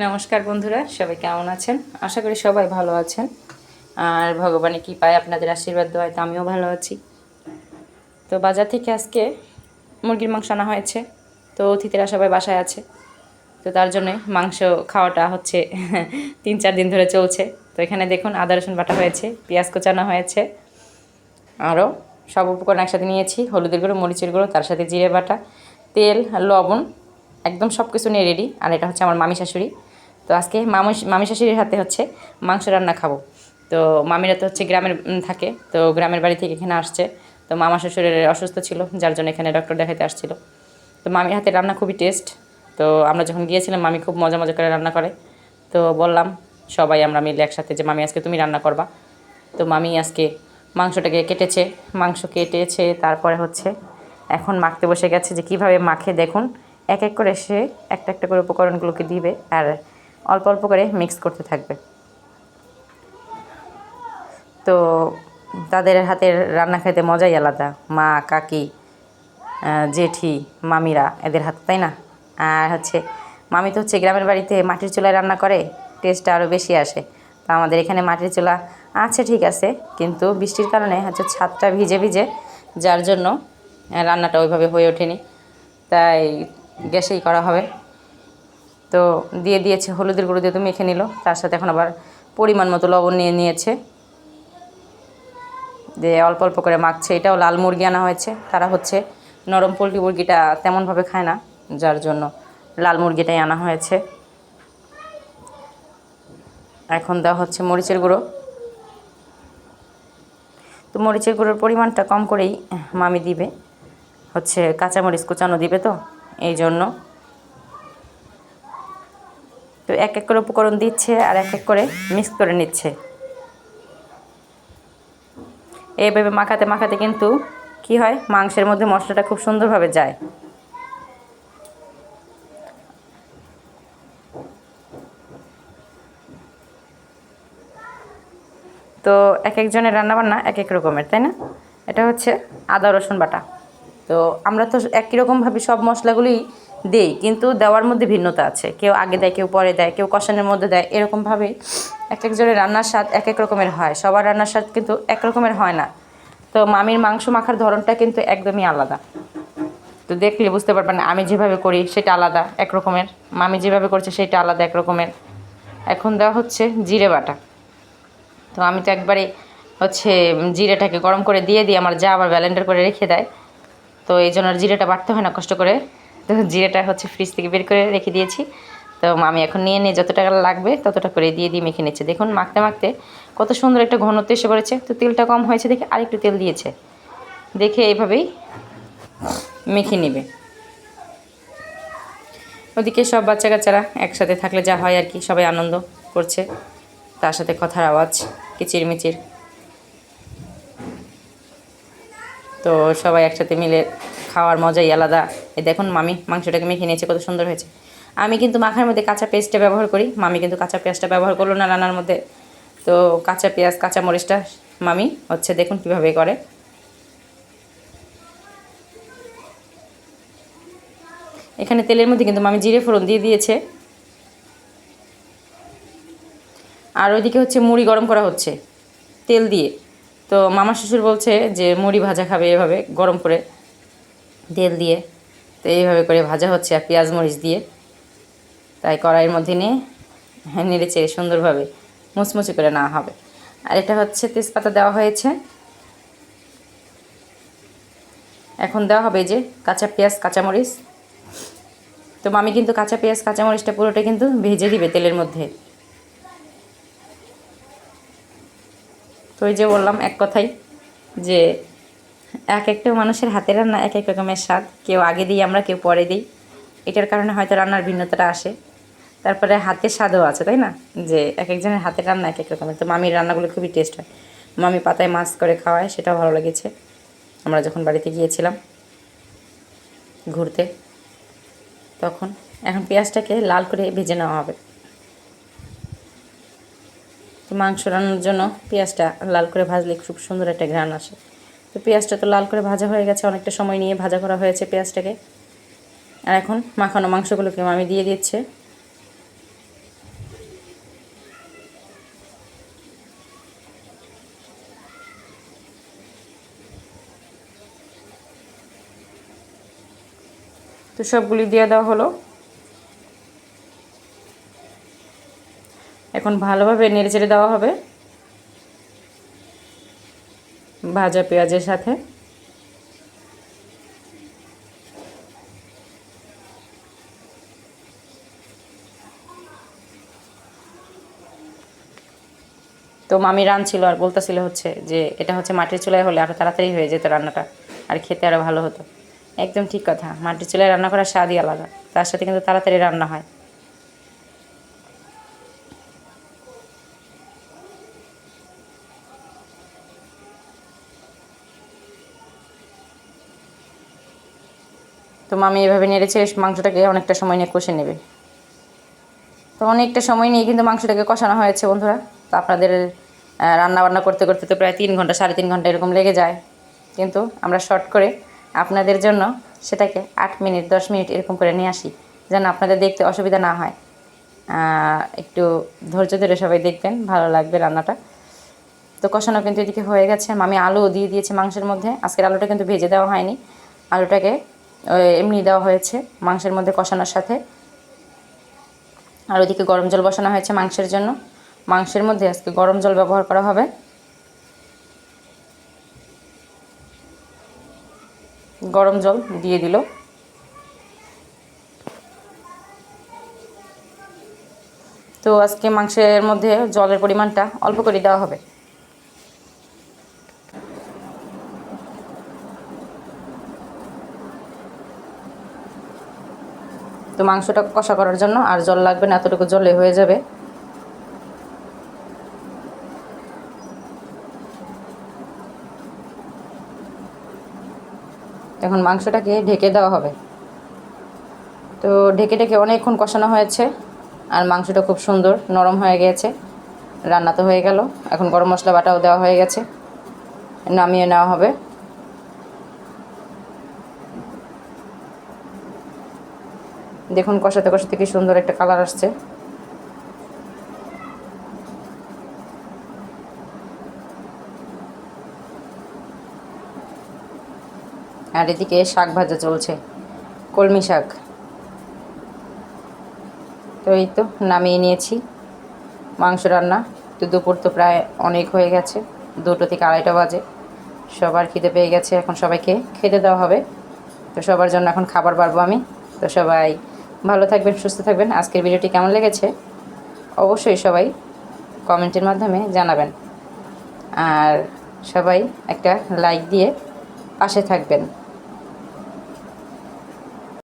নমস্কার বন্ধুরা, সবাই কেমন আছেন? আশা করি সবাই ভালো আছেন। আর ভগবানের কৃপায় আপনাদের আশীর্বাদ দোয়ায় তো আমিও ভালো আছি। তো বাজার থেকে আজকে মুরগির মাংস আনা হয়েছে। তো অতিথিরা সবাই বাসায় আছে, তো তার জন্যে মাংস খাওয়াটা হচ্ছে 3-4 দিন ধরে চলছে। তো এখানে দেখুন আদা রসুন বাটা হয়েছে, পেঁয়াজ কোচানো হয়েছে, আরও সব উপকরণ একসাথে নিয়েছি। হলুদের গুঁড়ো, মরিচের গুঁড়ো, তার সাথে জিরে বাটা, তেল, লবণ, একদম সব কিছু নিয়ে রেডি। আর এটা হচ্ছে আমার মামি শাশুড়ি। তো আজকে মামি শাশুড়ির হাতে হচ্ছে মাংস রান্না খাবো। তো মামিরা তো হচ্ছে গ্রামের থাকে, তো গ্রামের বাড়ি থেকে এখানে আসছে। তো মামা শ্বশুরের অসুস্থ ছিল, যার জন্য এখানে ডক্টর দেখাতে আসছিল। তো মামির হাতে রান্না খুবই টেস্ট। তো আমরা যখন গিয়েছিলাম, মামি খুব মজা মজা করে রান্না করে। তো বললাম সবাই আমরা মিলে একসাথে যে মামি আজকে তুমি রান্না করবা। তো মামি আজকে মাংসটাকে কেটেছে, মাংস কেটেছে, তারপরে হচ্ছে এখন মাখতে বসে গেছে। যে কিভাবে মাখে দেখুন, এক এক করে সে একটা একটা করে উপকরণগুলোকে দিবে আর অল্প অল্প করে মিক্স করতে থাকবে। তো তাদের হাতের রান্না খেতে মজাই আলাদা। মা, কাকি, জেঠি, মামিরা, এদের হাতে, তাই না? আর হচ্ছে মামি তো হচ্ছে গ্রামের বাড়িতে মাটির চুলায় রান্না করে, টেস্টটা আরও বেশি আসে। তো আমাদের এখানে মাটির চুলা আছে ঠিক আছে, কিন্তু বৃষ্টির কারণে হচ্ছে ছাদটা ভিজে ভিজে, যার জন্য রান্নাটা ওইভাবে হয়ে ওঠেনি, তাই গ্যাসেই করা হবে। তো দিয়ে দিয়েছে হলুদের গুঁড়ো দিয়ে তো মেখে নিল, তার সাথে এখন আবার পরিমাণ মতো লবণ নিয়ে নিয়েছে, দিয়ে অল্প অল্প করে মাখছে। এটাও লাল মুরগি আনা হয়েছে, তারা হচ্ছে নরম পোলট্রি মুরগিটা তেমনভাবে খায় না, যার জন্য লাল মুরগিটাই আনা হয়েছে। এখন দেওয়া হচ্ছে মরিচের গুঁড়ো। তো মরিচের গুঁড়োর পরিমাণটা কম করেই মামি দিবে, হচ্ছে কাঁচামরিচ কুচানো দিবে, তো এই জন্য। তো এক এক করে উপকরণ দিচ্ছে আর এক এক করে মিক্স করে নিচ্ছে। এইভাবে মাখাতে মাখাতে কিন্তু কি হয়, মাংসের মধ্যে মশলাটা খুব সুন্দরভাবে যায়। তো এক একজনের রান্নাবান্না এক এক রকমের, তাই না? এটা হচ্ছে আদা রসুন বাটা। তো আমরা তো একই রকমভাবে সব মশলাগুলোই দিই, কিন্তু দেওয়ার মধ্যে ভিন্নতা আছে। কেউ আগে দেয়, কেউ পরে দেয়, কেউ কষানোর মধ্যে দেয়। এরকমভাবে এক একজনের রান্নার স্বাদ এক এক রকমের হয়, সবার রান্নার স্বাদ কিন্তু এক রকমের হয় না। তো মামির মাংস মাখার ধরনটা কিন্তু একদমই আলাদা। তো দেখলে বুঝতে পারবেন, আমি যেভাবে করি সেটা আলাদা এক রকমের, মামি যেভাবে করছে সেটা আলাদা এক রকমের। এখন দেওয়া হচ্ছে জিরে বাটা। তো আমি তো একবারে হচ্ছে জিরেটাকে গরম করে দিয়ে দিই, আমার যা আবার ব্লেন্ডার করে রেখে দেয়। তো এই জন্য আর জিরেটা বাটতে হয় না কষ্ট করে। তো জিরেটা হচ্ছে ফ্রিজ থেকে বের করে রেখে দিয়েছি। তো আমি এখন নিয়ে নিয়ে যত টাকা লাগবে ততটা করে দিয়ে দিয়ে মেখে নিচ্ছে। দেখুন মাখতে মাখতে কত সুন্দর একটা ঘনত্ব এসে পড়েছে। তো তেলটা কম হয়েছে দেখে আরেকটু তেল দিয়েছে, দেখে এইভাবেই মেখে নেবে। ওদিকে সব বাচ্চা কাচ্চারা একসাথে থাকলে যা হয় আর কি, সবাই আনন্দ করছে, তার সাথে কথার আওয়াজ কিচিরমিচির। তো সবাই একসাথে মিলে খাওয়ার মজাই আলাদা। এই দেখুন মামি মাংসটাকে মেখে নিয়েছে, কত সুন্দর হয়েছে। আমি কিন্তু মাখার মধ্যে কাঁচা পেঁয়াজটা ব্যবহার করি, মামি কিন্তু কাঁচা পেঁয়াজটা ব্যবহার করলো না রান্নার মধ্যে। তো কাঁচা পেঁয়াজ কাঁচা মরিচটা মামি হচ্ছে দেখুন কীভাবে করে। এখানে তেলের মধ্যে কিন্তু মামি জিরে ফোড়ন দিয়ে দিয়েছে। আর ওইদিকে হচ্ছে মুড়ি গরম করা হচ্ছে তেল দিয়ে। তো মামা শ্বশুর বলছে যে মুড়ি ভাজা খাবে এভাবে গরম করে তেল দিয়ে। তো এইভাবে করে ভাজা হচ্ছে আর পেঁয়াজ মরিচ দিয়ে, তাই কড়াইয়ের মধ্যে নিয়ে নেড়ে চেড়ে সুন্দরভাবে মুচমুচে করে নেওয়া হবে। আর এটা হচ্ছে তেজপাতা দেওয়া হয়েছে। এখন দেওয়া হবে যে কাঁচা পেঁয়াজ কাঁচামরিচ। তো মামি কিন্তু কাঁচা পেঁয়াজ কাঁচামরিচটা পুরোটা কিন্তু ভেজে দিবে তেলের মধ্যে। তো ওই যে বললাম এক কথাই যে এক একটা মানুষের হাতের রান্না এক এক রকমের স্বাদ, কেউ আগে দিই আমরা, কেউ পরে দিই। এটার কারণে হয়তো রান্নার ভিন্নতাটা আসে। তারপরে হাতের স্বাদও আছে, তাই না? যে এক একজনের হাতের রান্না এক এক রকমের। তো মামির রান্নাগুলো খুবই টেস্ট হয়। মামি পাতায় মাছ করে খাওয়ায়, সেটাও ভালো লেগেছে আমরা যখন বাড়িতে গিয়েছিলাম ঘুরতে তখন। এখন পেঁয়াজটাকে লাল করে ভেজে নেওয়া হবে। তো মাংস রান্নার জন্য পেঁয়াজটা লাল করে ভাজলে খুব সুন্দর একটা ঘ্রাণ আসে। তো পেঁয়াজটা তো লাল করে ভাজা হয়ে গেছে, অনেকটা সময় নিয়ে ভাজা করা হয়েছে পেঁয়াজটাকে। আর এখন মাখানো মাংসগুলোকে মামি দিয়ে দিচ্ছে। তো সবগুলি দিয়ে দেওয়া হলো। এখন ভালোভাবে নেড়েচেড়ে দেওয়া হবে ভাজা পেঁয়াজের সাথে। তো মামি রাঁধছিল আর বলতেছিল হচ্ছে যে এটা হচ্ছে মাটির চুলায় হলে আরও তাড়াতাড়ি হয়ে যেত রান্নাটা, আর খেতে আরও ভালো হতো। একদম ঠিক কথা, মাটির চুলায় রান্না করার স্বাদই আলাদা, তার সাথে কিন্তু তাড়াতাড়ি রান্না হয়। তো মামি এভাবে নেড়েছে মাংসটাকে অনেকটা সময় নিয়ে কষে নেবে। তো অনেকটা সময় নিয়ে কিন্তু মাংসটাকে কষানো হয়েছে বন্ধুরা। তো আপনাদের রান্না বান্না করতে করতে তো প্রায় 3 ঘন্টা 3.5 ঘন্টা এরকম লেগে যায়, কিন্তু আমরা শর্ট করে আপনাদের জন্য সেটাকে 8 মিনিট 10 মিনিট এরকম করে নিয়ে আসি, যেন আপনাদের দেখতে অসুবিধা না হয়। একটু ধৈর্য ধরে সবাই দেখবেন, ভালো লাগবে রান্নাটা। তো কষানো কিন্তু এদিকে হয়ে গেছে। আমি আলুও দিয়ে দিয়েছি মাংসের মধ্যে। আজকের আলুটা কিন্তু ভেজে দেওয়া হয়নি, আলুটাকে এমনি দেওয়া হয়েছে মাংসের মধ্যে কষানোর সাথে। আর ওইদিকে গরম জল বসানো হয়েছে মাংসের জন্য। মাংসের মধ্যে আজকে গরম জল ব্যবহার করা হবে। গরম জল দিয়ে দিল। তো আজকে মাংসের মধ্যে জলের পরিমাণটা অল্প করে দেওয়া হবে। তো মাংসটা কষা করার জন্য আর জল লাগবে না, এতটুকু জলে হয়ে যাবে। এখন মাংসটাকে ঢেকে দেওয়া হবে। তো ঢেকে ঢেকে অনেকক্ষণ কষানো হয়েছে, আর মাংসটা খুব সুন্দর নরম হয়ে গিয়েছে। রান্না তো হয়ে গেল, এখন গরম মশলা বাটাও দেওয়া হয়ে গেছে, নামিয়ে নেওয়া হবে। দেখুন কষাতে কষাতে কি সুন্দর একটা কালার আসছে। আর এদিকে শাক ভাজা চলছে, কলমি শাক। তো এই তো নামিয়ে নিয়েছি মাংস রান্না। তো দুপুর তো প্রায় অনেক হয়ে গেছে, 2টো থেকে 2:30টা বাজে। সবার খিদে পেয়ে গেছে, এখন সবাইকে খেতে দেওয়া হবে। তো সবার জন্য এখন খাবার বাড়বো আমি। তো সবাই ভালো থাকবেন, সুস্থ থাকবেন। আজকের ভিডিওটি কেমন লেগেছে অবশ্যই সবাই কমেন্টের মাধ্যমে জানাবেন, আর সবাই একটা লাইক দিয়ে পাশে থাকবেন।